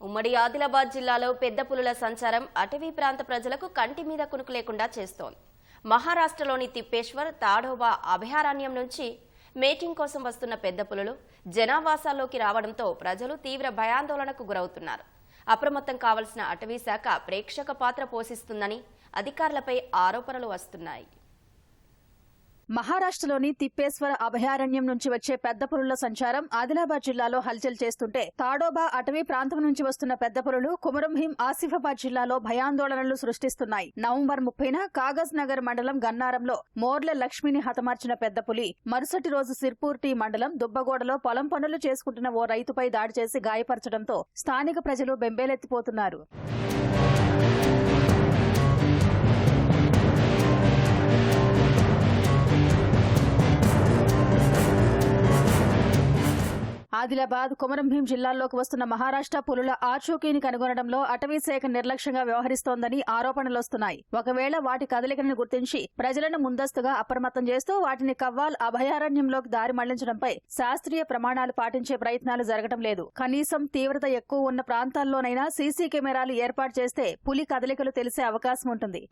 ఉమ్మడి ఆదిలాబాద్ జిల్లాలో పెద్ద పులుల సంచారం అటవీ ప్రాంత ప్రజలకు కంటి మీద కునుకు లేకుండా చేస్తోంది. మహారాష్ట్రలోని తిప్పేశ్వర్, తాడోబా అభయారణ్యం నుంచి మేటింగ్ కోసం వస్తున్న పెద్ద పులులు జనావాసాల్లోకి రావడంతో ప్రజలు తీవ్ర భయాందోళనకు గురవుతున్నారు. అప్రమత్తం కావాల్సిన అటవీ శాఖ ప్రేక్షక పాత్ర పోషిస్తుందని అధికారులపై ఆరోపణలు వస్తున్నాయి. మహారాష్ట్రలోని తిప్పేశ్వర అభయారణ్యం నుంచి వచ్చే పెద్ద పులుల సంచారం ఆదిలాబాద్ జిల్లాలో హల్చల్ చేస్తుంటే తాడోబా అటవీ ప్రాంతం నుంచి వస్తున్న పెద్ద పులులు కుమరం భీం ఆసిఫాబాద్ జిల్లాలో భయాందోళనలు సృష్టిస్తున్నాయి. నవంబర్ 30న కాగజ్ నగర్ మండలం గన్నారంలో మోర్ల లక్ష్మిని హతమార్చిన పెద్ద పులి మరుసటి రోజు సిర్పూర్ టీ మండలం దుబ్బగోడలో పొలం పనులు చేసుకుంటున్న ఓ రైతుపై దాడి చేసి గాయపరచడంతో స్థానిక ప్రజలు బెంబేలెత్తిపోతున్నారు. ఆదిలాబాద్, కుమరం భీం జిల్లాల్లోకి వస్తున్న మహారాష్ట్ర పులుల ఆచూకీని కనుగొనడంలో అటవీ శాఖ నిర్లక్ష్యంగా వ్యవహరిస్తోందని ఆరోపణలొస్తున్నాయి. ఒకవేళ వాటి కదలికలను గుర్తించి ప్రజలను ముందస్తుగా అప్రమత్తం చేస్తూ వాటిని కవ్వాల్ అభయారణ్యంలోకి దారి మళ్లించడంపై శాస్త్రీయ ప్రమాణాలు పాటించే ప్రయత్నాలు జరగడం లేదు. కనీసం తీవ్రత ఎక్కువ ఉన్న ప్రాంతాల్లోనైనా సీసీ కెమెరాలు ఏర్పాటు చేస్తే పులి కదలికలు తెలిసే అవకాశం ఉంటుంది.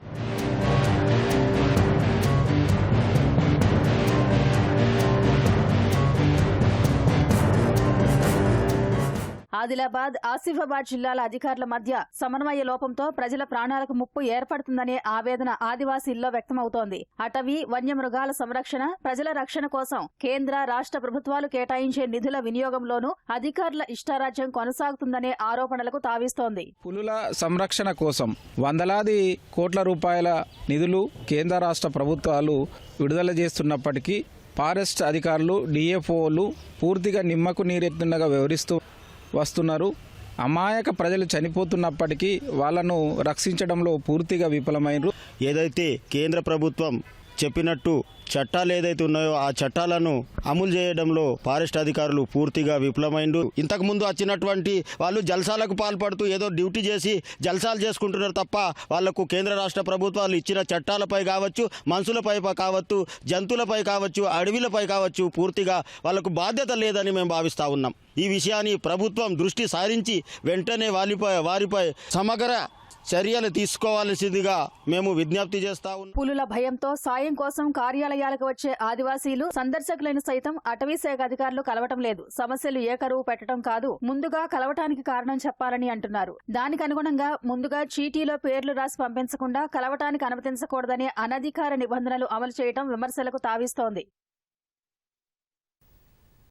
ఆదిలాబాద్, ఆసిఫాబాద్ జిల్లాల అధికారుల మధ్య సమన్వయ లోపంతో ప్రజల ప్రాణాలకు ముప్పు ఏర్పడుతుందనే ఆవేదన ఆదివాసీల్లో వ్యక్తమవుతోంది. అటవీ, వన్యమృగాల సంరక్షణ, ప్రజల రక్షణ కోసం కేంద్ర, రాష్ట్ర ప్రభుత్వాలు కేటాయించే నిధుల వినియోగంలోనూ అధికారుల ఇష్టారాజ్యం కొనసాగుతుందనే ఆరోపణలకు తావిస్తోంది. పులుల సంరక్షణ కోసం వందలాది కోట్ల రూపాయల నిధులు కేంద్ర, రాష్ట్ర ప్రభుత్వాలు విడుదల చేస్తున్నప్పటికీ ఫారెస్ట్ అధికారులు, డిఎఫ్ఓలు పూర్తిగా నిమ్మకు నీరెత్తుండగా వ్యవహరిస్తూ వస్తున్నారు. అమాయక ప్రజలు చనిపోతున్నప్పటికీ వాళ్లను రక్షించడంలో పూర్తిగా విఫలమైనరు. ఏదైతే కేంద్ర ప్రభుత్వం చెప్పినట్టు చట్టాలు ఏదైతే ఉన్నాయో ఆ చట్టాలను అమలు చేయడంలో ఫారెస్ట్ అధికారులు పూర్తిగా విఫలమైండు. ఇంతకు ముందు వచ్చినటువంటి వాళ్ళు జల్సాలకు పాల్పడుతూ ఏదో డ్యూటీ చేసి జల్సాలు చేసుకుంటున్నారు తప్ప వాళ్లకు కేంద్ర రాష్ట్ర ప్రభుత్వాలు ఇచ్చిన చట్టాలపై కావచ్చు, మనుషులపై కావచ్చు, జంతువులపై కావచ్చు, అడవిలపై కావచ్చు పూర్తిగా వాళ్లకు బాధ్యత లేదని మేము భావిస్తా ఉన్నాం. ఈ విషయాన్ని ప్రభుత్వం దృష్టి సారించి వెంటనే వారిపై సమగ్ర చర్యలు తీసుకోవాల్సిందిగా మేము విజ్ఞప్తి చేస్తా ఉన్నాం. పులుల భయంతో సాయం కోసం కార్యాలయాలకు వచ్చే ఆదివాసీలు, సందర్శకులను సైతం అటవీ శాఖ అధికారులు కలవటం లేదు. సమస్యలు ఏకరువు పెట్టడం కాదు, ముందుగా కలవటానికి కారణం చెప్పాలని అంటున్నారు. దానికి అనుగుణంగా ముందుగా చీటీలో పేర్లు రాసి పంపించకుండా కలవటానికి అనుమతించకూడదనే అనధికార నిబంధనలు అమలు చేయడం విమర్శలకు తావిస్తోంది.